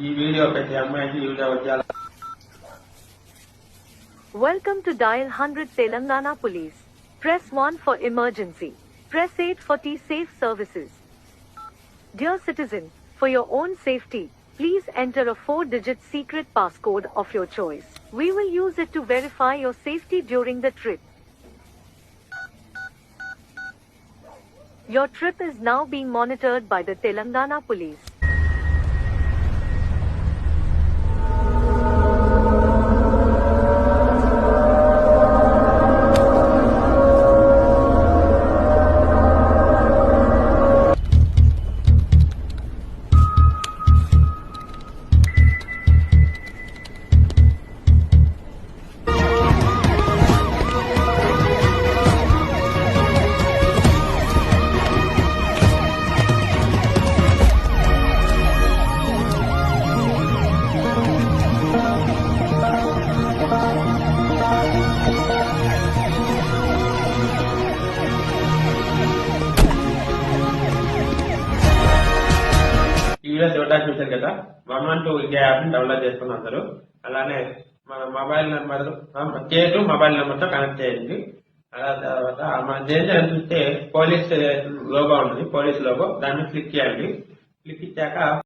ఈ వీడియో ప్రతి అమ్మాయికి యూజ్ అవ్వాలి. Welcome to Dial 100 Telangana Police. Press 1 for emergency. Press 8 for T-Safe services. Dear citizen, for your own safety, please enter a 4-digit secret passcode of your choice. We will use it to verify your safety during the trip. Your trip is now being monitored by the Telangana Police. ఈ video చూడడానికి చూశారు కదా. 112 India app ని download చేసుకున్న అందరూ అలానే మన mobile number K2 mobile number తో కనెక్ట్ చేయండి. అలా తర్వాత మనం చేయాలని చూస్తే పోలీస్ లోగో ఉంటుంది, పోలీస్ లోగో, దాన్ని క్లిక్ చేయండి. క్లిక్ ఇచ్చాక